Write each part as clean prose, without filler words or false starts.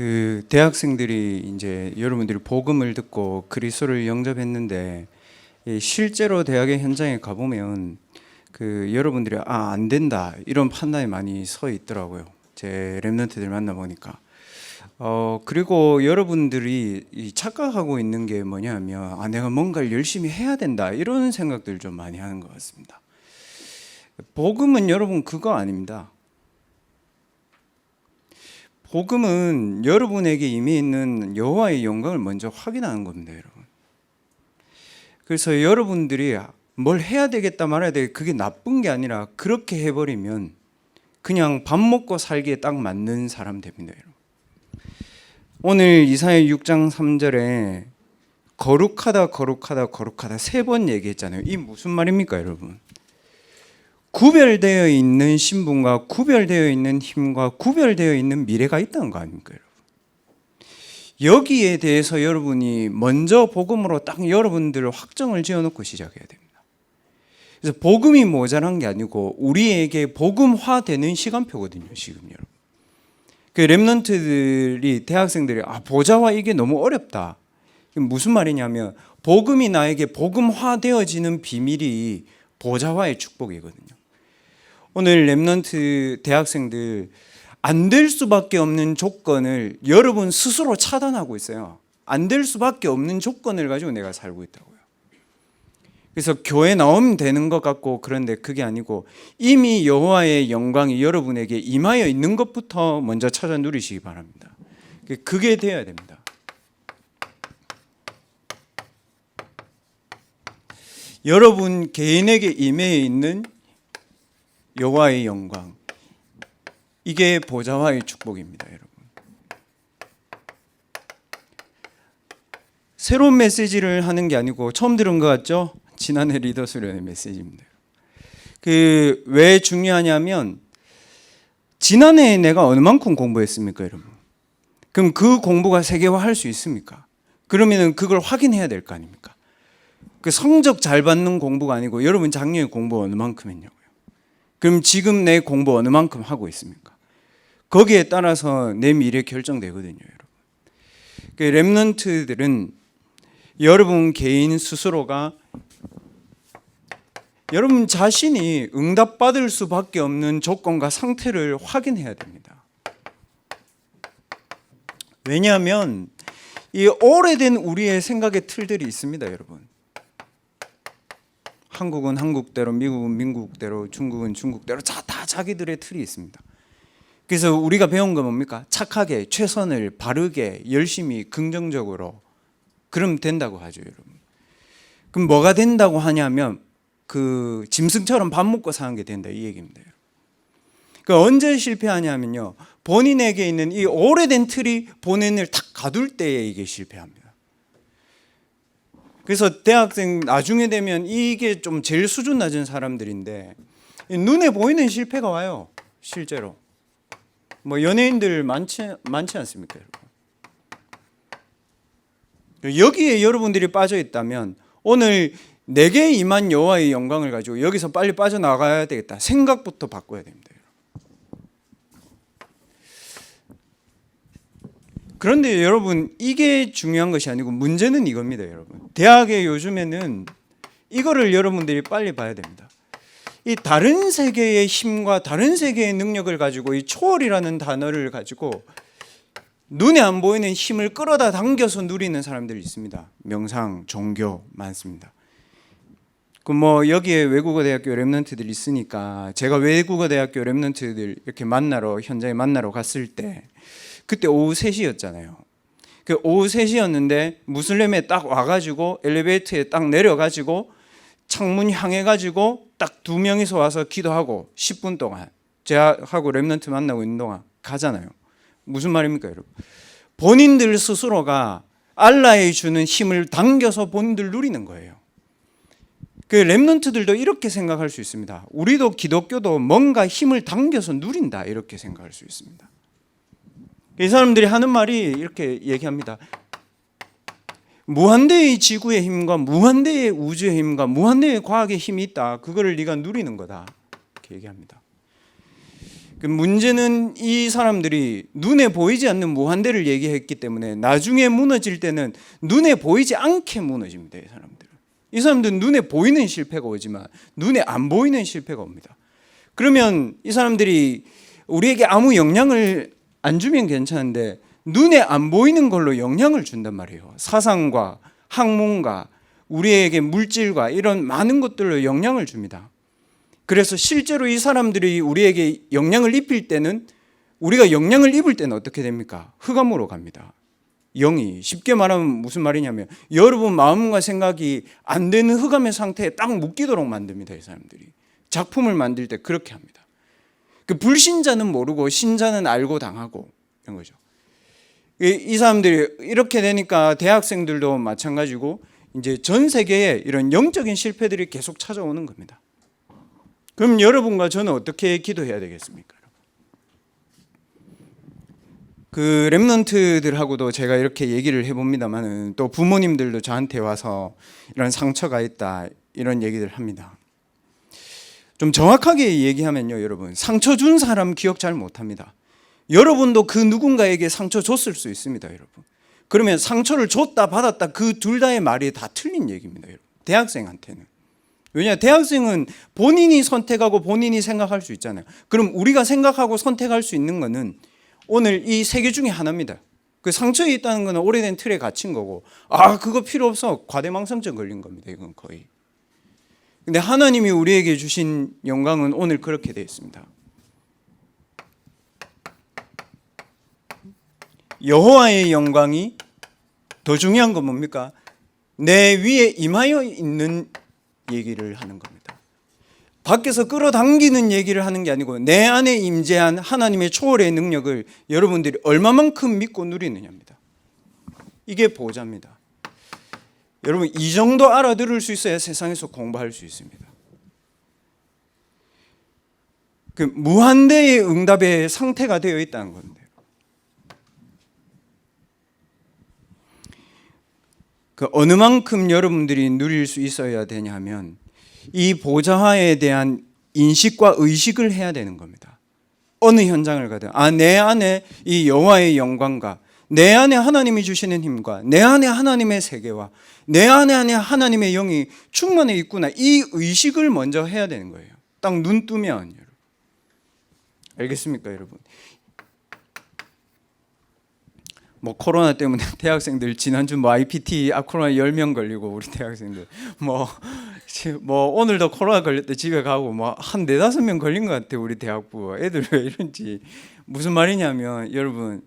그 대학생들이 이제 여러분들이 복음을 듣고 그리스도를 영접했는데 실제로 대학의 현장에 가보면 그 여러분들이 안 된다 이런 판단이 많이 서 있더라고요. 제 랩런트들 만나보니까. 그리고 여러분들이 착각하고 있는 게 뭐냐면 내가 뭔가를 열심히 해야 된다 이런 생각들 좀 많이 하는 것 같습니다. 복음은 여러분 그거 아닙니다. 복음은 여러분에게 이미 있는 여호와의 영광을 먼저 확인하는 겁니다, 여러분. 그래서 여러분들이 뭘 해야 되겠다 말아야 되겠다 그게 나쁜 게 아니라 그렇게 해버리면 그냥 밥 먹고 살기에 딱 맞는 사람 됩니다, 여러분. 오늘 이사야 6장 3절에 거룩하다 거룩하다 거룩하다 3번 얘기했잖아요. 이 무슨 말입니까, 여러분? 구별되어 있는 신분과 구별되어 있는 힘과 구별되어 있는 미래가 있다는 거 아닙니까, 여러분? 여기에 대해서 여러분이 먼저 복음으로 딱 여러분들 확정을 지어놓고 시작해야 됩니다. 그래서 복음이 모자란 게 아니고 우리에게 복음화되는 시간표거든요, 지금 여러분. 그 랩런트들이 대학생들이 보좌와 이게 너무 어렵다. 무슨 말이냐면 복음이 나에게 복음화되어지는 비밀이 보좌와의 축복이거든요. 오늘 랩런트 대학생들 안 될 수밖에 없는 조건을 여러분 스스로 차단하고 있어요. 안 될 수밖에 없는 조건을 가지고 내가 살고 있다고요. 그래서 교회 나오면 되는 것 같고 그런데 그게 아니고 이미 여호와의 영광이 여러분에게 임하여 있는 것부터 먼저 찾아 누리시기 바랍니다. 그게 돼야 됩니다. 여러분 개인에게 임해 있는 여호와의 영광, 이게 보좌와의 축복입니다, 여러분. 새로운 메시지를 하는 게 아니고 처음 들은 것 같죠? 지난해 리더 수련의 메시지입니다. 왜 중요하냐면 지난해에 내가 어느 만큼 공부했습니까, 여러분? 그럼 그 공부가 세계화할 수 있습니까? 그러면 그걸 확인해야 될 거 아닙니까? 그 성적 잘 받는 공부가 아니고 여러분 작년에 공부 어느 만큼 했냐고요. 그럼 지금 내 공부 어느 만큼 하고 있습니까? 거기에 따라서 내 미래 결정되거든요, 여러분. 그 랩런트들은 여러분 개인 스스로가 여러분 자신이 응답받을 수밖에 없는 조건과 상태를 확인해야 됩니다. 왜냐하면 이 오래된 우리의 생각의 틀들이 있습니다, 여러분. 한국은 한국대로, 미국은 미국대로, 중국은 중국대로 다 자기들의 틀이 있습니다. 그래서 우리가 배운 건 뭡니까? 착하게, 최선을, 바르게, 열심히, 긍정적으로 그럼 된다고 하죠, 여러분. 그럼 뭐가 된다고 하냐면 그 짐승처럼 밥 먹고 사는 게 된다 이 얘기입니다. 그러니까 언제 실패하냐면요, 본인에게 있는 이 오래된 틀이 본인을 탁 가둘 때에 이게 실패합니다. 그래서 대학생 나중에 되면 이게 좀 제일 수준 낮은 사람들인데 눈에 보이는 실패가 와요, 실제로. 뭐 연예인들 많지 않습니까, 여러분? 여기에 여러분들이 빠져 있다면 오늘 내게 임한 여호와의 영광을 가지고 여기서 빨리 빠져나가야 되겠다 생각부터 바꿔야 됩니다. 그런데 여러분 이게 중요한 것이 아니고 문제는 이겁니다, 여러분. 대학에 요즘에는 이거를 여러분들이 빨리 봐야 됩니다. 이 다른 세계의 힘과 다른 세계의 능력을 가지고 이 초월이라는 단어를 가지고 눈에 안 보이는 힘을 끌어다 당겨서 누리는 사람들이 있습니다. 명상, 종교 많습니다. 뭐 여기에 외국어 대학교 랩런트들이 있으니까 제가 외국어 대학교 랩런트들 이렇게 현장에 만나러 갔을 때 그때 오후 3시였잖아요. 그 오후 3시였는데 무슬림에 딱 와가지고 엘리베이터에 딱 내려가지고 창문 향해가지고 딱 2명이서 와서 기도하고 10분 동안 제하고 랩런트 만나고 있는 동안 가잖아요. 무슨 말입니까, 여러분? 본인들 스스로가 알라의 주는 힘을 당겨서 본인들 누리는 거예요. 그 랩런트들도 이렇게 생각할 수 있습니다. 우리도 기독교도 뭔가 힘을 당겨서 누린다 이렇게 생각할 수 있습니다. 이 사람들이 하는 말이 이렇게 얘기합니다. 무한대의 지구의 힘과 무한대의 우주의 힘과 무한대의 과학의 힘이 있다. 그거를 네가 누리는 거다. 이렇게 얘기합니다. 그 문제는 이 사람들이 눈에 보이지 않는 무한대를 얘기했기 때문에 나중에 무너질 때는 눈에 보이지 않게 무너집니다. 이 사람들은 눈에 보이는 실패가 오지만 눈에 안 보이는 실패가 옵니다. 그러면 이 사람들이 우리에게 아무 영향을 안 주면 괜찮은데 눈에 안 보이는 걸로 영향을 준단 말이에요. 사상과 학문과 우리에게 물질과 이런 많은 것들로 영향을 줍니다. 그래서 실제로 이 사람들이 우리에게 영향을 입힐 때는, 우리가 영향을 입을 때는 어떻게 됩니까? 흑암으로 갑니다. 영이, 쉽게 말하면 무슨 말이냐면 여러분 마음과 생각이 안 되는 흑암의 상태에 딱 묶이도록 만듭니다. 이 사람들이 작품을 만들 때 그렇게 합니다. 그 불신자는 모르고 신자는 알고 당하고 이런 거죠. 이 사람들이 이렇게 되니까 대학생들도 마찬가지고 이제 전 세계에 이런 영적인 실패들이 계속 찾아오는 겁니다. 그럼 여러분과 저는 어떻게 기도해야 되겠습니까? 그 렘넌트들하고도 제가 이렇게 얘기를 해봅니다만은 또 부모님들도 저한테 와서 이런 상처가 있다 이런 얘기를 합니다. 좀 정확하게 얘기하면요, 여러분, 상처 준 사람 기억 잘 못합니다. 여러분도 그 누군가에게 상처 줬을 수 있습니다, 여러분. 그러면 상처를 줬다 받았다 그 둘 다의 말이 다 틀린 얘기입니다, 여러분. 대학생한테는. 왜냐, 대학생은 본인이 선택하고 본인이 생각할 수 있잖아요. 그럼 우리가 생각하고 선택할 수 있는 거는 오늘 이 세 개 중에 하나입니다. 그 상처에 있다는 거는 오래된 틀에 갇힌 거고, 그거 필요 없어, 과대망상증 걸린 겁니다. 이건 거의. 근데 하나님이 우리에게 주신 영광은 오늘 그렇게 되어 있습니다. 여호와의 영광이, 더 중요한 건 뭡니까? 내 위에 임하여 있는 얘기를 하는 겁니다. 밖에서 끌어당기는 얘기를 하는 게 아니고 내 안에 임재한 하나님의 초월의 능력을 여러분들이 얼마만큼 믿고 누리느냐입니다. 이게 보호자입니다. 여러분, 이 정도 알아들을 수 있어야 세상에서 공부할 수 있습니다. 그 무한대의 응답의 상태가 되어 있다는 건데, 그 어느 만큼 여러분들이 누릴 수 있어야 되냐면 이 보좌에 대한 인식과 의식을 해야 되는 겁니다. 어느 현장을 가든 내 안에 이 여호와의 영광과 내 안에 하나님이 주시는 힘과 내 안에 하나님의 세계와 내 안에 하나님의 영이 충만해 있구나, 이 의식을 먼저 해야 되는 거예요. 딱 눈 뜨면, 여러분. 알겠습니까, 여러분? 뭐 코로나 때문에 대학생들 지난주 IPT 코로나 10명 걸리고 우리 대학생들 뭐 오늘도 코로나 걸렸대 집에 가고 한 4-5명 걸린 것 같아. 우리 대학부 애들 왜 이런지. 무슨 말이냐면 여러분,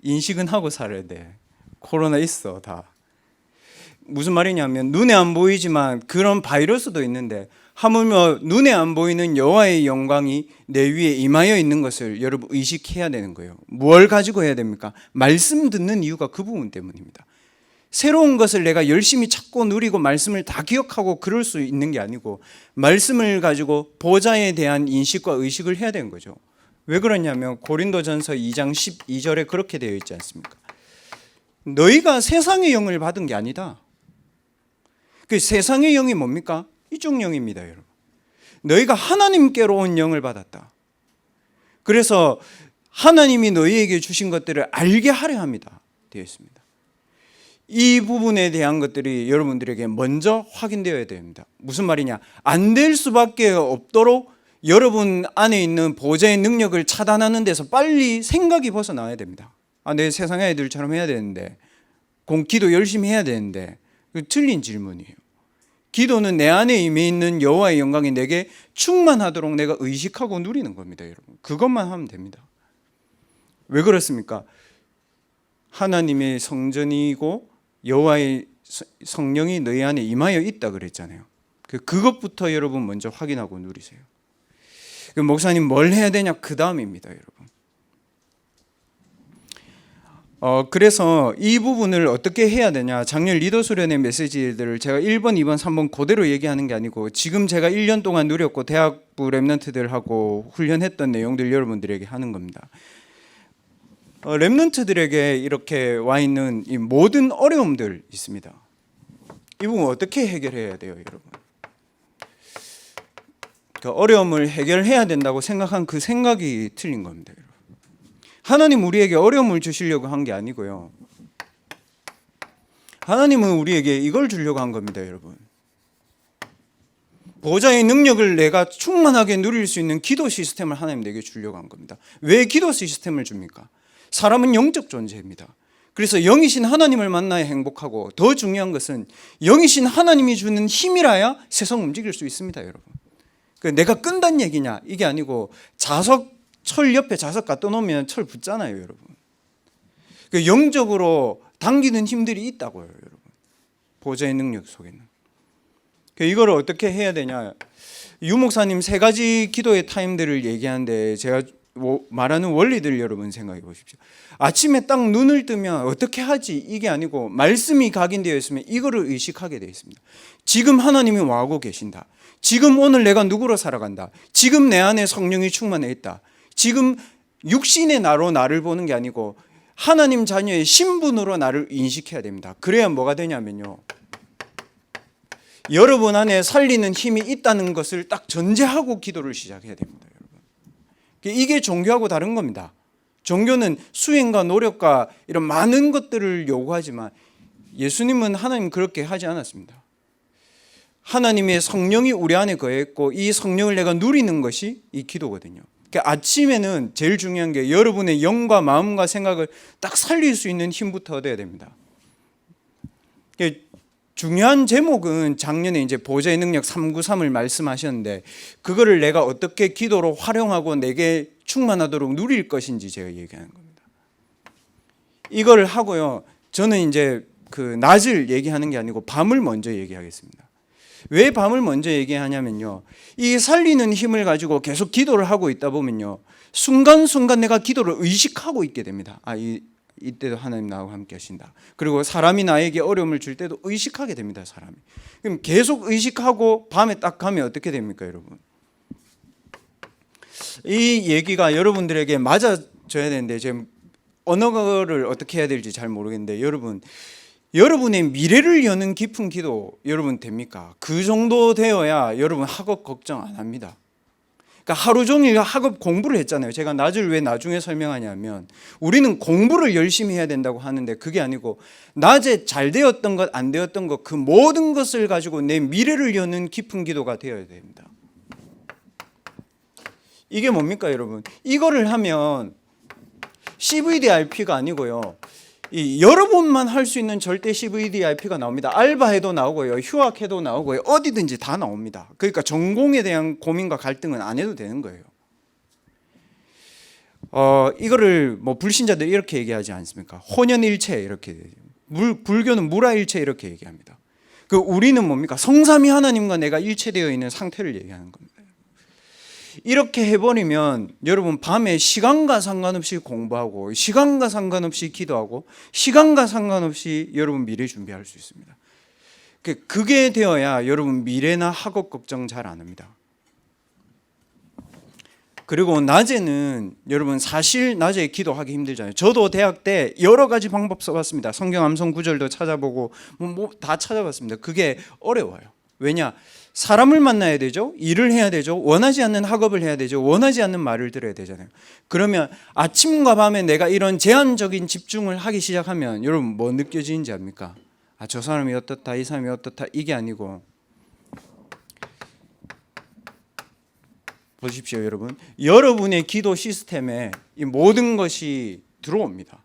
인식은 하고 살아야 돼. 코로나 있어 다. 무슨 말이냐면 눈에 안 보이지만 그런 바이러스도 있는데 하물며 눈에 안 보이는 여호와의 영광이 내 위에 임하여 있는 것을 여러분 의식해야 되는 거예요. 뭘 가지고 해야 됩니까? 말씀 듣는 이유가 그 부분 때문입니다. 새로운 것을 내가 열심히 찾고 누리고 말씀을 다 기억하고 그럴 수 있는 게 아니고 말씀을 가지고 보좌에 대한 인식과 의식을 해야 되는 거죠. 왜 그러냐면 고린도전서 2장 12절에 그렇게 되어 있지 않습니까? 너희가 세상의 영을 받은 게 아니다. 그 세상의 영이 뭡니까? 이쪽 영입니다, 여러분. 너희가 하나님께로 온 영을 받았다. 그래서 하나님이 너희에게 주신 것들을 알게 하려 합니다. 되어 있습니다. 이 부분에 대한 것들이 여러분들에게 먼저 확인되어야 됩니다. 무슨 말이냐? 안 될 수밖에 없도록 여러분 안에 있는 보좌의 능력을 차단하는 데서 빨리 생각이 벗어나야 됩니다. 내 세상 애들처럼 해야 되는데, 기도 열심히 해야 되는데, 틀린 질문이에요. 기도는 내 안에 임해 있는 여호와의 영광이 내게 충만하도록 내가 의식하고 누리는 겁니다, 여러분. 그것만 하면 됩니다. 왜 그렇습니까? 하나님의 성전이고 여호와의 성령이 너희 안에 임하여 있다 그랬잖아요. 그것부터 여러분 먼저 확인하고 누리세요. 목사님 뭘 해야 되냐? 그 다음입니다, 여러분. 그래서 이 부분을 어떻게 해야 되냐, 작년 리더 수련의 메시지들을 제가 1번, 2번, 3번 그대로 얘기하는 게 아니고 지금 제가 1년 동안 누렸고 대학부 랩런트들하고 훈련했던 내용들 여러분들에게 하는 겁니다. 랩런트들에게 이렇게 와 있는 이 모든 어려움들 있습니다. 이 부분 어떻게 해결해야 돼요, 여러분? 그 어려움을 해결해야 된다고 생각한 그 생각이 틀린 겁니다. 여러분. 하나님 우리에게 어려움을 주시려고 한 게 아니고요. 하나님은 우리에게 이걸 주려고 한 겁니다, 여러분. 보좌의 능력을 내가 충만하게 누릴 수 있는 기도 시스템을 하나님 내게 주려고 한 겁니다. 왜 기도 시스템을 줍니까? 사람은 영적 존재입니다. 그래서 영이신 하나님을 만나야 행복하고, 더 중요한 것은 영이신 하나님이 주는 힘이라야 세상 움직일 수 있습니다, 여러분. 내가 끈다는 얘기냐? 이게 아니고 철 옆에 자석 갖다 놓으면 철 붙잖아요, 여러분. 영적으로 당기는 힘들이 있다고요, 여러분. 보좌의 능력 속에는. 이걸 어떻게 해야 되냐? 유 목사님 3가지 기도의 타임들을 얘기하는데, 제가 말하는 원리들 여러분 생각해 보십시오. 아침에 딱 눈을 뜨면 어떻게 하지? 이게 아니고 말씀이 각인되어 있으면 이거를 의식하게 되어 있습니다. 지금 하나님이 와하고 계신다. 지금 오늘 내가 누구로 살아간다. 지금 내 안에 성령이 충만해 있다. 지금 육신의 나로 나를 보는 게 아니고 하나님 자녀의 신분으로 나를 인식해야 됩니다. 그래야 뭐가 되냐면요, 여러분 안에 살리는 힘이 있다는 것을 딱 전제하고 기도를 시작해야 됩니다, 여러분. 이게 종교하고 다른 겁니다. 종교는 수행과 노력과 이런 많은 것들을 요구하지만 예수님은 하나님 그렇게 하지 않았습니다. 하나님의 성령이 우리 안에 거했고 이 성령을 내가 누리는 것이 이 기도거든요. 그러니까 아침에는 제일 중요한 게 여러분의 영과 마음과 생각을 딱 살릴 수 있는 힘부터 얻어야 됩니다. 중요한 제목은 작년에 이제 보좌의 능력 393을 말씀하셨는데, 그거를 내가 어떻게 기도로 활용하고 내게 충만하도록 누릴 것인지 제가 얘기하는 겁니다. 이걸 하고요, 저는 이제 그 낮을 얘기하는 게 아니고 밤을 먼저 얘기하겠습니다. 왜 밤을 먼저 얘기하냐면요, 이 살리는 힘을 가지고 계속 기도를 하고 있다 보면요, 순간순간 내가 기도를 의식하고 있게 됩니다. 이때도 하나님 나하고 함께 하신다. 그리고 사람이 나에게 어려움을 줄 때도 의식하게 됩니다, 사람이. 그럼 계속 의식하고 밤에 딱 가면 어떻게 됩니까, 여러분? 이 얘기가 여러분들에게 맞아져야 되는데 지금 언어를 어떻게 해야 될지 잘 모르겠는데, 여러분의 미래를 여는 깊은 기도 여러분 됩니까? 그 정도 되어야 여러분 학업 걱정 안 합니다. 그러니까 하루 종일 학업 공부를 했잖아요. 제가 낮을 왜 나중에 설명하냐면, 우리는 공부를 열심히 해야 된다고 하는데 그게 아니고 낮에 잘 되었던 것, 안 되었던 것, 그 모든 것을 가지고 내 미래를 여는 깊은 기도가 되어야 됩니다. 이게 뭡니까, 여러분? 이거를 하면 CVDIP가 아니고요, 여러분만 할 수 있는 절대 CVDIP가 나옵니다. 알바해도 나오고요, 휴학해도 나오고요, 어디든지 다 나옵니다. 그러니까 전공에 대한 고민과 갈등은 안 해도 되는 거예요. 이거를 뭐 불신자들 이렇게 얘기하지 않습니까? 혼연일체 이렇게, 불교는 무라일체 이렇게 얘기합니다. 우리는 뭡니까? 성삼위 하나님과 내가 일체되어 있는 상태를 얘기하는 겁니다. 이렇게 해버리면 여러분 밤에 시간과 상관없이 공부하고, 시간과 상관없이 기도하고, 시간과 상관없이 여러분 미래 준비할 수 있습니다. 그게 되어야 여러분 미래나 학업 걱정 잘 안 합니다. 그리고 낮에는 여러분 사실 낮에 기도하기 힘들잖아요. 저도 대학 때 여러 가지 방법 써봤습니다. 성경 암송 구절도 찾아보고 다 찾아봤습니다. 그게 어려워요. 왜냐? 사람을 만나야 되죠. 일을 해야 되죠. 원하지 않는 학업을 해야 되죠. 원하지 않는 말을 들어야 되잖아요. 그러면 아침과 밤에 내가 이런 제한적인 집중을 하기 시작하면 여러분 뭐 느껴지는지 압니까? 저 사람이 어떻다, 이 사람이 어떻다, 이게 아니고, 보십시오, 여러분. 여러분의 기도 시스템에 이 모든 것이 들어옵니다.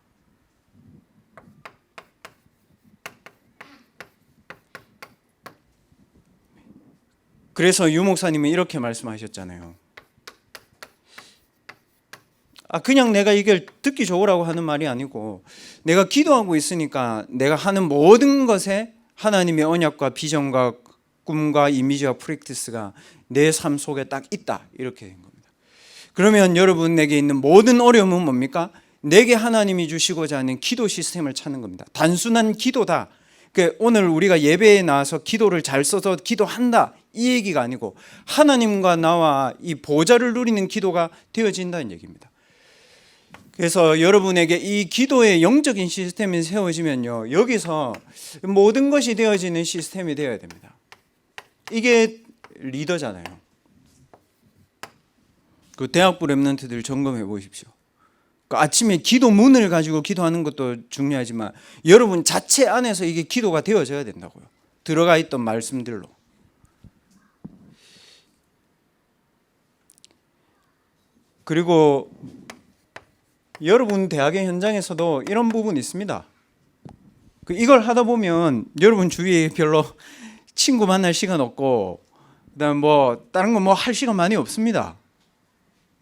그래서 유 목사님은 이렇게 말씀하셨잖아요. 그냥 내가 이걸 듣기 좋으라고 하는 말이 아니고, 내가 기도하고 있으니까 내가 하는 모든 것에 하나님의 언약과 비전과 꿈과 이미지와 프랙티스가 내 삶 속에 딱 있다, 이렇게 된 겁니다. 그러면 여러분에게 있는 모든 어려움은 뭡니까? 내게 하나님이 주시고자 하는 기도 시스템을 찾는 겁니다. 단순한 기도다, 오늘 우리가 예배에 나와서 기도를 잘 써서 기도한다, 이 얘기가 아니고 하나님과 나와 이 보좌를 누리는 기도가 되어진다는 얘기입니다. 그래서 여러분에게 이 기도의 영적인 시스템이 세워지면요, 여기서 모든 것이 되어지는 시스템이 되어야 됩니다. 이게 리더잖아요. 그 대학부 랩런트들 점검해 보십시오. 그 아침에 기도문을 가지고 기도하는 것도 중요하지만 여러분 자체 안에서 이게 기도가 되어져야 된다고요. 들어가 있던 말씀들로. 그리고 여러분 대학의 현장에서도 이런 부분이 있습니다. 이걸 하다 보면 여러분 주위에 별로 친구 만날 시간 없고 그다음 뭐 다른 거 뭐 할 시간 많이 없습니다.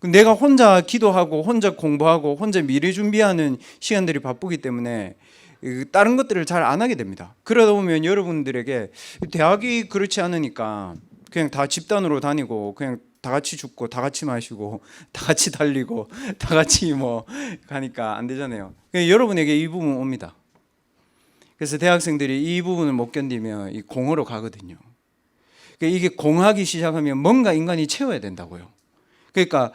내가 혼자 기도하고 혼자 공부하고 혼자 미래 준비하는 시간들이 바쁘기 때문에 다른 것들을 잘 안 하게 됩니다. 그러다 보면 여러분들에게 대학이 그렇지 않으니까 그냥 다 집단으로 다니고 그냥 다 같이 죽고 다 같이 마시고 다 같이 달리고 다 같이 뭐 가니까 안 되잖아요. 여러분에게 이 부분 옵니다. 그래서 대학생들이 이 부분을 못 견디면 이 공허로 가거든요. 이게 공하기 시작하면 뭔가 인간이 채워야 된다고요. 그러니까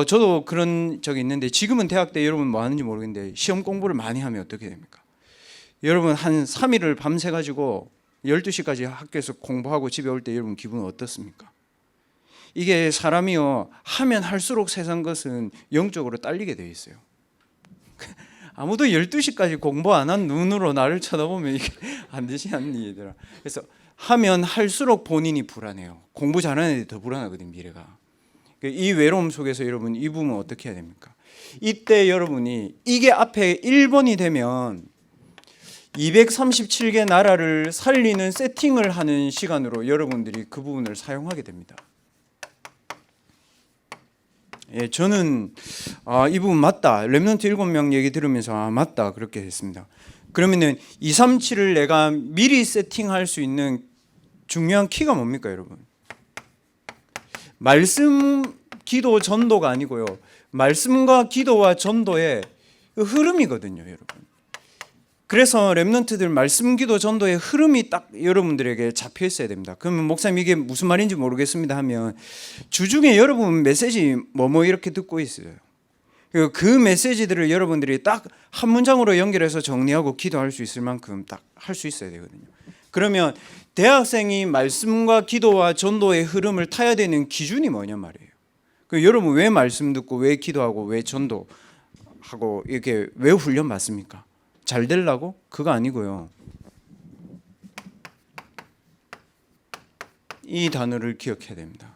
저도 그런 적이 있는데 지금은 대학 때 여러분 뭐 하는지 모르겠는데 시험 공부를 많이 하면 어떻게 됩니까? 여러분 한 3일을 밤새 가지고 12시까지 학교에서 공부하고 집에 올 때 여러분 기분은 어떻습니까? 이게 사람이요 하면 할수록 세상 것은 영적으로 딸리게 돼 있어요. 아무도 12시까지 공부 안 한 눈으로 나를 쳐다보면 이게 안 되지 않니 얘들아. 그래서 하면 할수록 본인이 불안해요. 공부 잘하는 애들이 더 불안하거든 미래가. 이 외로움 속에서 여러분 이 부분 어떻게 해야 됩니까? 이때 여러분이 이게 앞에 1번이 되면 237개 나라를 살리는 세팅을 하는 시간으로 여러분들이 그 부분을 사용하게 됩니다. 예, 저는 이 부분 맞다. 렘넌트 7명 얘기 들으면서 맞다 그렇게 했습니다. 그러면은 237을 내가 미리 세팅할 수 있는 중요한 키가 뭡니까 여러분? 말씀, 기도, 전도가 아니고요. 말씀과 기도와 전도의 흐름이거든요, 여러분. 그래서 렘넌트들 말씀, 기도, 전도의 흐름이 딱 여러분들에게 잡혀 있어야 됩니다. 그러면 목사님 이게 무슨 말인지 모르겠습니다 하면 주중에 여러분 메시지 뭐뭐 이렇게 듣고 있어요. 그 메시지들을 여러분들이 딱 한 문장으로 연결해서 정리하고 기도할 수 있을 만큼 딱 할 수 있어야 되거든요. 그러면 대학생이 말씀과 기도와 전도의 흐름을 타야 되는 기준이 뭐냐 말이에요. 여러분 왜 말씀 듣고 왜 기도하고 왜 전도하고 이렇게 왜 훈련 받습니까? 잘 되려고? 그거 아니고요. 이 단어를 기억해야 됩니다.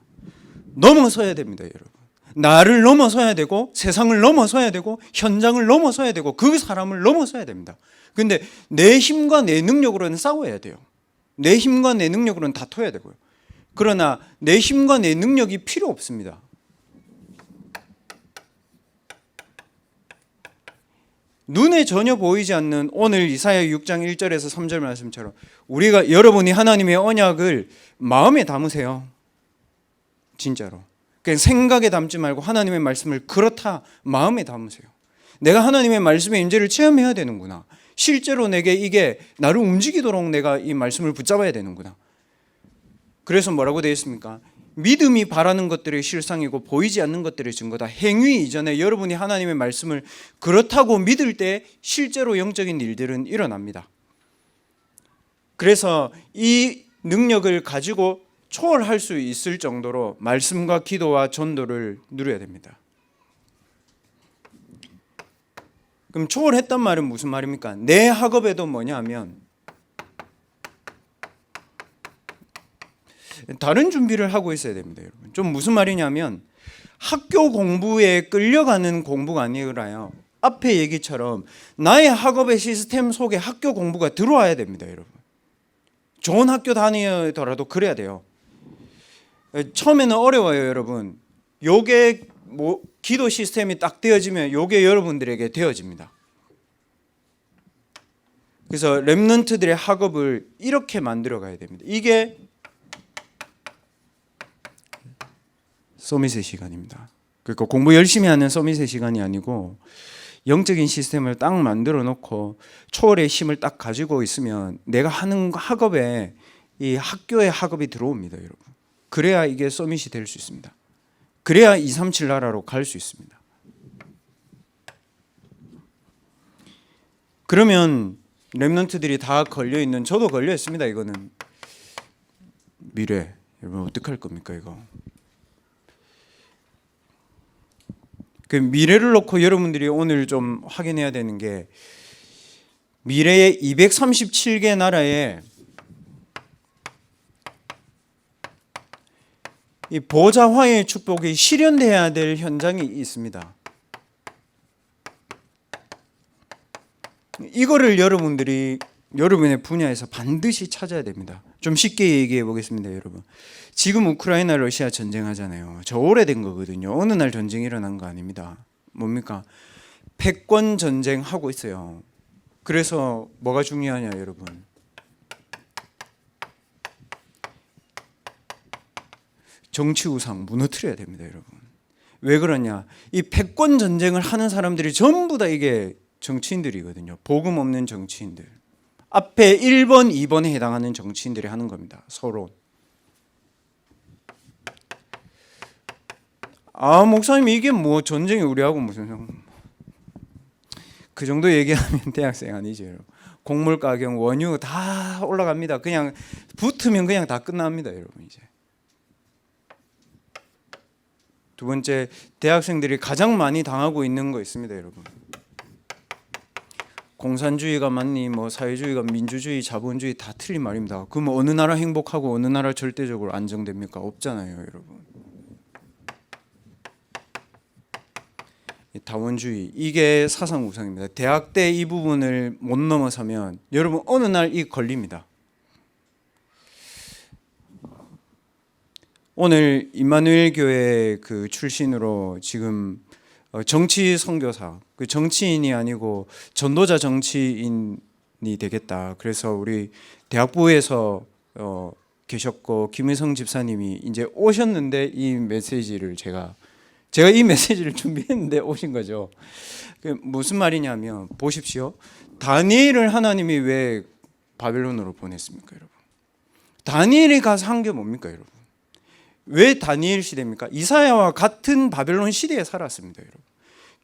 넘어서야 됩니다, 여러분. 나를 넘어서야 되고 세상을 넘어서야 되고 현장을 넘어서야 되고 그 사람을 넘어서야 됩니다. 근데 내 힘과 내 능력으로는 싸워야 돼요. 내 힘과 내 능력으로는 다퉈야 되고요. 그러나 내 힘과 내 능력이 필요 없습니다. 눈에 전혀 보이지 않는 오늘 이사야 6장 1절에서 3절 말씀처럼 우리가 여러분이 하나님의 언약을 마음에 담으세요. 진짜로. 그냥 생각에 담지 말고 하나님의 말씀을 그렇다 마음에 담으세요. 내가 하나님의 말씀의 임재를 체험해야 되는구나. 실제로 내게 이게 나를 움직이도록 내가 이 말씀을 붙잡아야 되는구나. 그래서 뭐라고 되어 있습니까? 믿음이 바라는 것들의 실상이고 보이지 않는 것들의 증거다. 행위 이전에 여러분이 하나님의 말씀을 그렇다고 믿을 때 실제로 영적인 일들은 일어납니다. 그래서 이 능력을 가지고 초월할 수 있을 정도로 말씀과 기도와 전도를 누려야 됩니다. 그럼 초월했단 말은 무슨 말입니까? 내 학업에도 뭐냐 하면 다른 준비를 하고 있어야 됩니다, 여러분. 좀 무슨 말이냐면 학교 공부에 끌려가는 공부가 아니라요. 앞에 얘기처럼 나의 학업의 시스템 속에 학교 공부가 들어와야 됩니다, 여러분. 좋은 학교 다니더라도 그래야 돼요. 처음에는 어려워요, 여러분. 요게 기도 시스템이 딱 되어지면 요게 여러분들에게 되어집니다. 그래서 렘넌트들의 학업을 이렇게 만들어 가야 됩니다. 이게 서밋의 시간입니다. 그러니까 공부 열심히 하는 서밋의 시간이 아니고 영적인 시스템을 딱 만들어 놓고 초월의 힘을 딱 가지고 있으면 내가 하는 학업에 이 학교의 학업이 들어옵니다, 여러분. 그래야 이게 서밋이 될 수 있습니다. 그래야 237 나라로 갈 수 있습니다. 그러면 렘넌트들이 다 걸려 있는, 저도 걸려 있습니다. 이거는 미래 여러분 어떻게 할 겁니까 이거? 그 미래를 놓고 여러분들이 오늘 좀 확인해야 되는 게 미래의 237개 나라에 이 보좌화의 축복이 실현돼야 될 현장이 있습니다. 이거를 여러분들이 여러분의 분야에서 반드시 찾아야 됩니다. 좀 쉽게 얘기해 보겠습니다, 여러분. 지금 우크라이나 러시아 전쟁하잖아요. 저 오래된 거거든요. 어느 날 전쟁이 일어난 거 아닙니다. 뭡니까? 패권 전쟁 하고 있어요. 그래서 뭐가 중요하냐, 여러분? 정치 우상 무너뜨려야 됩니다, 여러분. 왜 그러냐? 이 패권 전쟁을 하는 사람들이 전부 다 이게 정치인들이거든요. 복음 없는 정치인들. 앞에 1번, 2번에 해당하는 정치인들이 하는 겁니다. 서로. 아, 목사님 이게 뭐 전쟁이 우리하고 무슨 그 정도 얘기하면 대학생 아니죠, 여러분. 곡물 가격, 원유 다 올라갑니다. 그냥 붙으면 그냥 다 끝납니다, 여러분. 이제. 두 번째, 대학생들이 가장 많이 당하고 있는 거 있습니다, 여러분. 공산주의가 맞니, 뭐 사회주의가 민주주의, 자본주의 다 틀린 말입니다. 그럼 어느 나라 행복하고 어느 나라 절대적으로 안정됩니까? 없잖아요, 여러분. 다원주의, 이게 사상 우상입니다. 대학 때 이 부분을 못 넘어서면 여러분 어느 날 이 걸립니다. 오늘 임마누엘 교회 그 출신으로 지금 정치 선교사, 그 정치인이 아니고 전도자 정치인이 되겠다. 그래서 우리 대학부에서 계셨고 김의성 집사님이 이제 오셨는데 이 메시지를 제가 이 메시지를 준비했는데 오신 거죠. 그 무슨 말이냐면 보십시오. 다니엘을 하나님이 왜 바벨론으로 보냈습니까, 여러분? 다니엘이 가서 한 게 뭡니까, 여러분? 왜 다니엘 시대입니까? 이사야와 같은 바벨론 시대에 살았습니다, 여러분.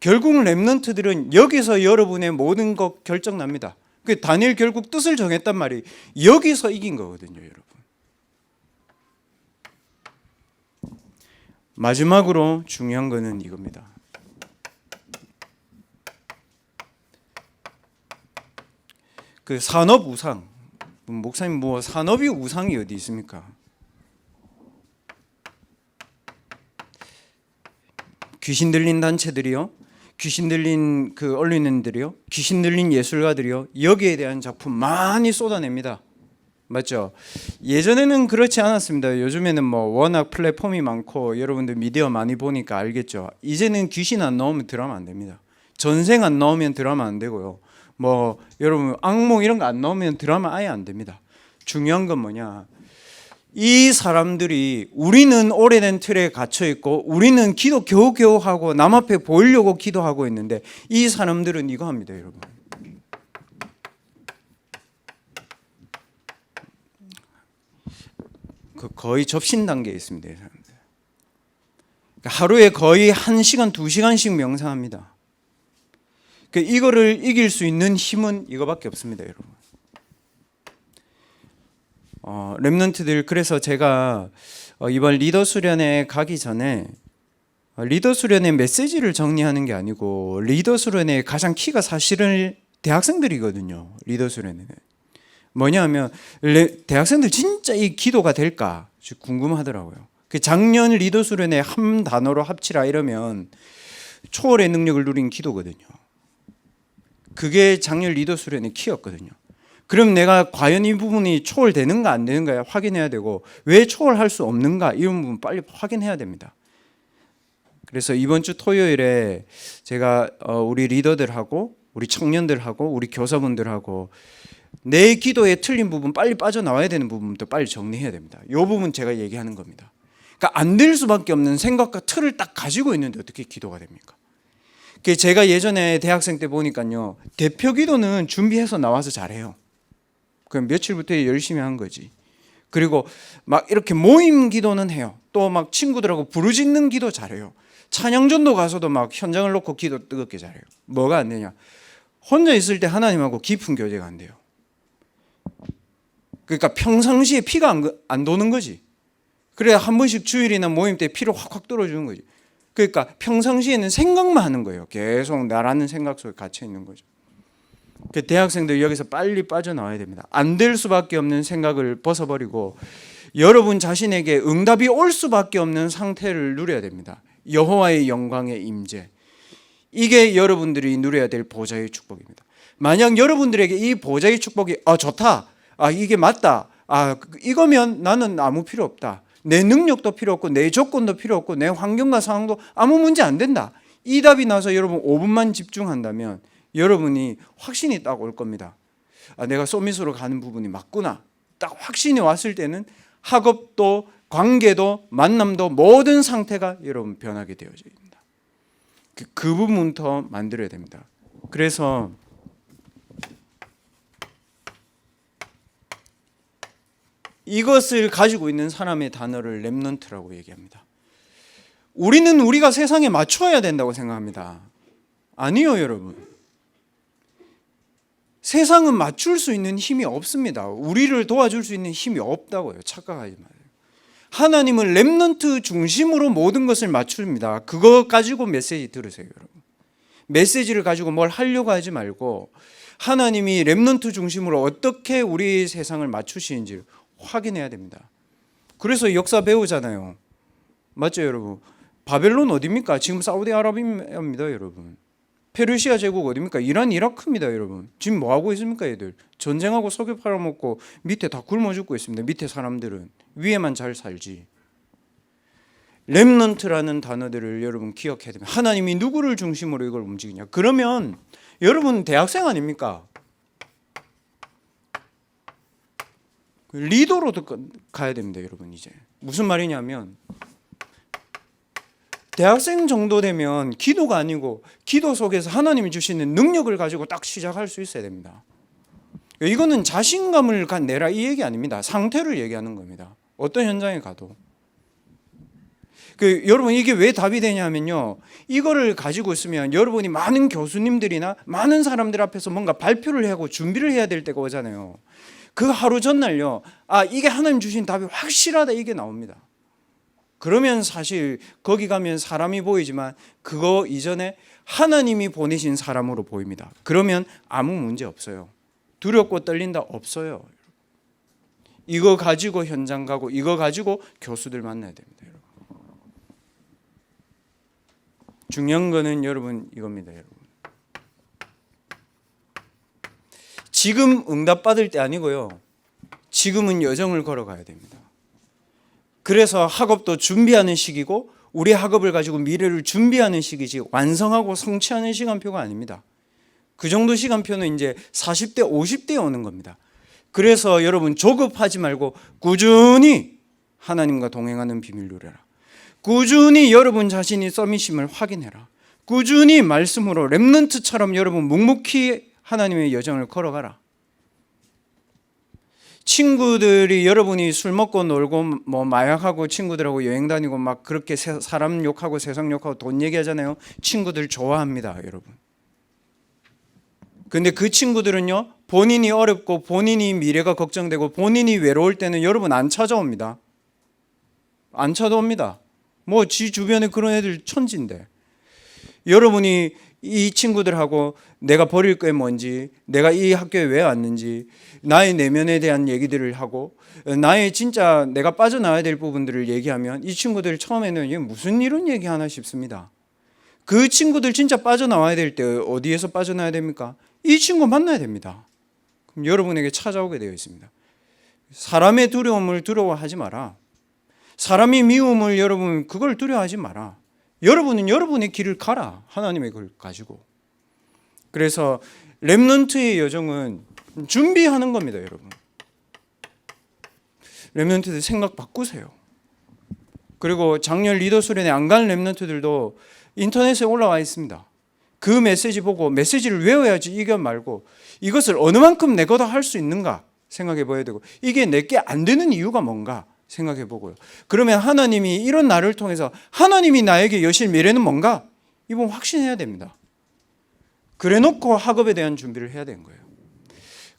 결국 렘넌트들은 여기서 여러분의 모든 것 결정납니다. 그 다니엘 결국 뜻을 정했단 말이 여기서 이긴 거거든요, 여러분. 마지막으로 중요한 거는 이겁니다. 그 산업 우상. 목사님 뭐 산업이 우상이 어디 있습니까? 귀신 들린 단체들이요, 귀신 들린 그 언론인들이요, 귀신 들린 예술가들이요, 여기에 대한 작품 많이 쏟아냅니다. 맞죠? 예전에는 그렇지 않았습니다. 요즘에는 뭐 워낙 플랫폼이 많고 여러분들 미디어 많이 보니까 알겠죠. 이제는 귀신 안 나오면 드라마 안 됩니다. 전생 안 나오면 드라마 안 되고요. 뭐 여러분 악몽 이런 거 안 나오면 드라마 아예 안 됩니다. 중요한 건 뭐냐? 이 사람들이 우리는 오래된 틀에 갇혀 있고 우리는 기도 겨우겨우 하고 남 앞에 보이려고 기도하고 있는데 이 사람들은 이거 합니다, 여러분. 거의 접신 단계에 있습니다, 이 사람들. 하루에 거의 1시간, 2시간씩 명상합니다. 이거를 이길 수 있는 힘은 이거밖에 없습니다, 여러분. 렘넌트들, 그래서 제가 이번 리더 수련회 가기 전에 리더 수련회 메시지를 정리하는 게 아니고 리더 수련회의 가장 키가 사실은 대학생들이거든요. 리더 수련회는 뭐냐면 대학생들 진짜 이 기도가 될까 궁금하더라고요. 그 작년 리더 수련회 한 단어로 합치라 이러면 초월의 능력을 누린 기도거든요. 그게 작년 리더 수련회 키였거든요. 그럼 내가 과연 이 부분이 초월되는가 안 되는가 확인해야 되고 왜 초월할 수 없는가 이런 부분 빨리 확인해야 됩니다. 그래서 이번 주 토요일에 제가 우리 리더들하고 우리 청년들하고 우리 교사분들하고 내 기도에 틀린 부분 빨리 빠져나와야 되는 부분도 빨리 정리해야 됩니다. 이 부분 제가 얘기하는 겁니다. 그러니까 안 될 수밖에 없는 생각과 틀을 딱 가지고 있는데 어떻게 기도가 됩니까? 제가 예전에 대학생 때 보니까요, 대표 기도는 준비해서 나와서 잘해요. 그럼 며칠부터 열심히 한 거지. 그리고 막 이렇게 모임 기도는 해요. 또 막 친구들하고 부르짖는 기도 잘해요. 찬양전도 가서도 막 현장을 놓고 기도 뜨겁게 잘해요. 뭐가 안 되냐? 혼자 있을 때 하나님하고 깊은 교제가 안 돼요. 그러니까 평상시에 피가 안 도는 거지. 그래 한 번씩 주일이나 모임 때 피를 확확 떨어주는 거지. 그러니까 평상시에는 생각만 하는 거예요. 계속 나라는 생각 속에 갇혀 있는 거죠. 대학생들 여기서 빨리 빠져나와야 됩니다. 안 될 수밖에 없는 생각을 벗어버리고 여러분 자신에게 응답이 올 수밖에 없는 상태를 누려야 됩니다. 여호와의 영광의 임재. 이게 여러분들이 누려야 될 보좌의 축복입니다. 만약 여러분들에게 이 보좌의 축복이 좋다, 이게 맞다, 이거면 나는 아무 필요 없다, 내 능력도 필요 없고 내 조건도 필요 없고 내 환경과 상황도 아무 문제 안 된다, 이 답이 나서 여러분 5분만 집중한다면 여러분이 확신이 딱 올 겁니다. 내가 소밋으로 가는 부분이 맞구나. 딱 확신이 왔을 때는 학업도 관계도 만남도 모든 상태가 여러분 변하게 되어집니다. 그 부분부터 만들어야 됩니다. 그래서 이것을 가지고 있는 사람의 단어를 렘넌트라고 얘기합니다. 우리는 우리가 세상에 맞춰야 된다고 생각합니다. 아니요, 여러분. 세상은 맞출 수 있는 힘이 없습니다. 우리를 도와줄 수 있는 힘이 없다고요. 착각하지 마세요. 하나님은 렘넌트 중심으로 모든 것을 맞춥니다. 그거 가지고 메시지 들으세요, 여러분. 메시지를 가지고 뭘 하려고 하지 말고 하나님이 렘넌트 중심으로 어떻게 우리 세상을 맞추시는지 확인해야 됩니다. 그래서 역사 배우잖아요. 맞죠, 여러분? 바벨론 어디입니까? 지금 사우디아라비아입니다, 여러분. 페르시아 제국 어디입니까? 이란, 이라크입니다, 여러분. 지금 뭐 하고 있습니까, 얘들? 전쟁하고 석유 팔아먹고 밑에 다 굶어 죽고 있습니다. 밑에 사람들은 위에만 잘 살지. 렘넌트라는 단어들을 여러분 기억해야 됩니다. 하나님이 누구를 중심으로 이걸 움직이냐? 그러면 여러분 대학생 아닙니까? 리더로도 가야 됩니다, 여러분. 이제 무슨 말이냐면 대학생 정도 되면 기도가 아니고 기도 속에서 하나님이 주시는 능력을 가지고 딱 시작할 수 있어야 됩니다. 이거는 자신감을 내라 이 얘기 아닙니다. 상태를 얘기하는 겁니다. 어떤 현장에 가도. 여러분 이게 왜 답이 되냐면요, 이거를 가지고 있으면 여러분이 많은 교수님들이나 많은 사람들 앞에서 뭔가 발표를 하고 준비를 해야 될 때가 오잖아요. 그 하루 전날요, 이게 하나님 주신 답이 확실하다, 이게 나옵니다. 그러면 사실 거기 가면 사람이 보이지만 그거 이전에 하나님이 보내신 사람으로 보입니다. 그러면 아무 문제 없어요. 두렵고 떨린다 없어요. 이거 가지고 현장 가고 이거 가지고 교수들 만나야 됩니다, 여러분. 중요한 거는 여러분 이겁니다, 여러분. 지금 응답 받을 때 아니고요, 지금은 여정을 걸어가야 됩니다. 그래서 학업도 준비하는 시기고 우리 학업을 가지고 미래를 준비하는 시기지 완성하고 성취하는 시간표가 아닙니다. 그 정도 시간표는 이제 40대 50대에 오는 겁니다. 그래서 여러분 조급하지 말고 꾸준히 하나님과 동행하는 비밀 누려라. 꾸준히 여러분 자신이 서밋임을 확인해라. 꾸준히 말씀으로 렘넌트처럼 여러분 묵묵히 하나님의 여정을 걸어가라. 친구들이 여러분이 술 먹고 놀고 뭐 마약하고 친구들하고 여행 다니고 막 그렇게 사람 욕하고 세상 욕하고 돈 얘기하잖아요. 친구들 좋아합니다, 여러분. 근데 그 친구들은요, 본인이 어렵고 본인이 미래가 걱정되고 본인이 외로울 때는 여러분 안 찾아옵니다. 안 찾아옵니다. 뭐 지 주변에 그런 애들 천지인데. 여러분이 이 친구들하고 내가 버릴 게 뭔지, 내가 이 학교에 왜 왔는지, 나의 내면에 대한 얘기들을 하고 나의 진짜 내가 빠져나와야 될 부분들을 얘기하면 이 친구들 처음에는 무슨 이런 얘기 하나 싶습니다. 그 친구들 진짜 빠져나와야 될 때 어디에서 빠져나와야 됩니까? 이 친구 만나야 됩니다. 그럼 여러분에게 찾아오게 되어 있습니다. 사람의 두려움을 두려워하지 마라. 사람이 미움을 여러분 그걸 두려워하지 마라. 여러분은 여러분의 길을 가라. 하나님의 걸 가지고. 그래서 렘넌트의 여정은 준비하는 겁니다, 여러분. 렘넌트들 생각 바꾸세요. 그리고 작년 리더 수련회 안 간 렘넌트들도 인터넷에 올라와 있습니다. 그 메시지 보고 메시지를 외워야지 이거 말고 이것을 어느 만큼 내가 다 할 수 있는가 생각해 봐야 되고, 이게 내게 안 되는 이유가 뭔가 생각해 보고요. 그러면 하나님이 이런 나를 통해서 하나님이 나에게 여실 미래는 뭔가 이번 확신해야 됩니다. 그래 놓고 학업에 대한 준비를 해야 되는 거예요.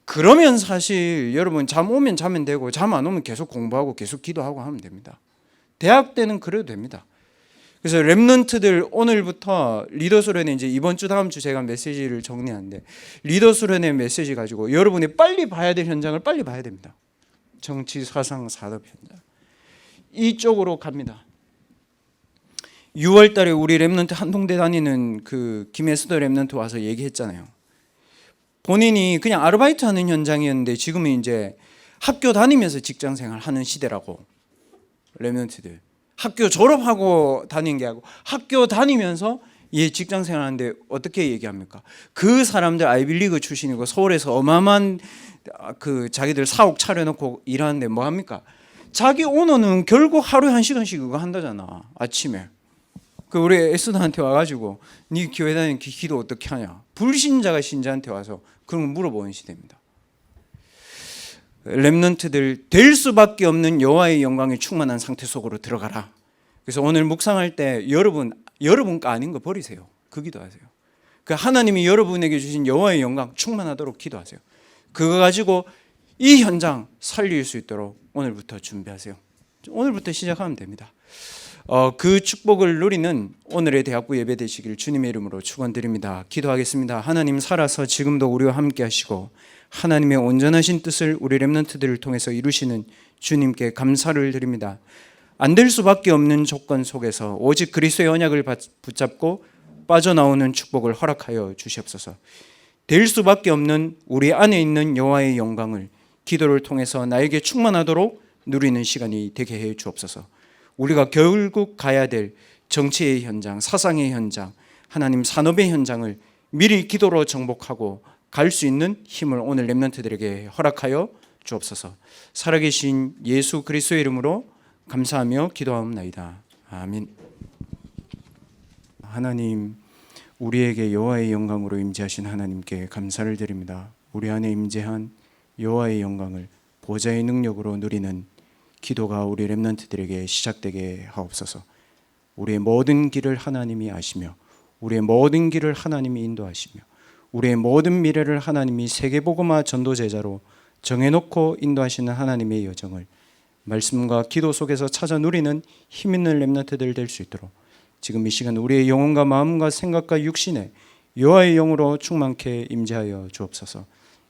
그러면 사실 여러분 잠 오면 자면 되고 잠 안 오면 계속 공부하고 계속 기도하고 하면 됩니다. 대학 때는 그래도 됩니다. 그래서 렘넌트들 오늘부터 리더 수련회 이제 이번 주 다음 주 제가 메시지를 정리하는데 리더 수련회 메시지 가지고 여러분이 빨리 봐야 될 현장을 빨리 봐야 됩니다. 정치, 사상, 산업 현장 이쪽으로 갑니다. 6월 달에 우리 렘넌트 한동대 다니는 그 김혜수도 렘넌트 와서 얘기했잖아요. 본인이 그냥 아르바이트 하는 현장이었는데 지금은 이제 학교 다니면서 직장 생활 하는 시대라고. 렘넌트들 학교 졸업하고 다니는 게 아니고 학교 다니면서 직장 생활 하는데 어떻게 얘기합니까? 그 사람들 아이빌리그 출신이고 서울에서 어마어마한 그 자기들 사옥 차려놓고 일하는데 뭐 합니까? 자기 오너는 결국 하루에 1시간씩 그거 한다잖아. 아침에 그 우리 에스더한테 와가지고 네 교회 다니는 기도 어떻게 하냐? 불신자가 신자한테 와서 그런 거 물어보는 시대입니다. 렘넌트들 될 수밖에 없는 여호와의 영광에 충만한 상태 속으로 들어가라. 그래서 오늘 묵상할 때 여러분과 아닌 거 버리세요. 그 기도하세요. 그 하나님이 여러분에게 주신 여호와의 영광 충만하도록 기도하세요. 그거 가지고 이 현장 살릴 수 있도록 오늘부터 준비하세요. 오늘부터 시작하면 됩니다. 그 축복을 누리는 오늘의 대학부 예배 되시길 주님의 이름으로 축원드립니다. 기도하겠습니다. 하나님 살아서 지금도 우리와 함께 하시고 하나님의 온전하신 뜻을 우리 렘넌트들을 통해서 이루시는 주님께 감사를 드립니다. 안 될 수밖에 없는 조건 속에서 오직 그리스도의 언약을 붙잡고 빠져나오는 축복을 허락하여 주시옵소서. 될 수밖에 없는 우리 안에 있는 여호와의 영광을 기도를 통해서 나에게 충만하도록 누리는 시간이 되게 해 주옵소서. 우리가 결국 가야 될 정치의 현장, 사상의 현장, 하나님 산업의 현장을 미리 기도로 정복하고 갈 수 있는 힘을 오늘 렘넌트들에게 허락하여 주옵소서. 살아계신 예수 그리스도의 이름으로 감사하며 기도하옵나이다. 아멘. 하나님, 우리에게 여호와의 영광으로 임재하신 하나님께 감사를 드립니다. 우리 안에 임재한 여호와의 영광을 보좌의 능력으로 누리는 기도가 우리 렘넌트들에게 시작되게 하옵소서. 우리의 모든 길을 하나님이 아시며 우리의 모든 길을 하나님이 인도하시며 우리의 모든 미래를 하나님이 세계복음화 전도제자로 정해놓고 인도하시는 하나님의 여정을 말씀과 기도 속에서 찾아 누리는 힘있는 렘넌트들 될 수 있도록 지금 이 시간 우리의 영혼과 마음과 생각과 육신에 여호와의 영으로 충만케 임재하여 주옵소서.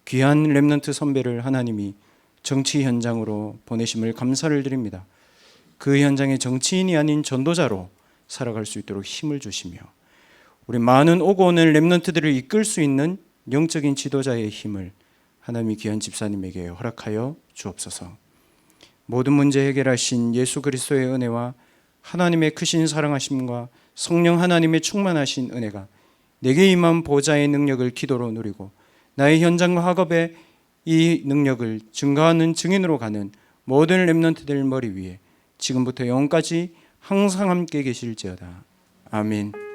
귀한 렘넌트 선배를 하나님이 정치 현장으로 보내심을 감사를 드립니다. 그 현장의 정치인이 아닌 전도자로 살아갈 수 있도록 힘을 주시며 우리 많은 오고 오는 렘넌트들을 이끌 수 있는 영적인 지도자의 힘을 하나님이 귀한 집사님에게 허락하여 주옵소서. 모든 문제 해결하신 예수 그리스도의 은혜와 하나님의 크신 사랑하심과 성령 하나님의 충만하신 은혜가 내게 임한 보좌의 능력을 기도로 누리고 나의 현장과 학업에 이 능력을 증거하는 증인으로 가는 모든 렘넌트들 머리 위에 지금부터 영원까지 항상 함께 계실지어다. 아멘.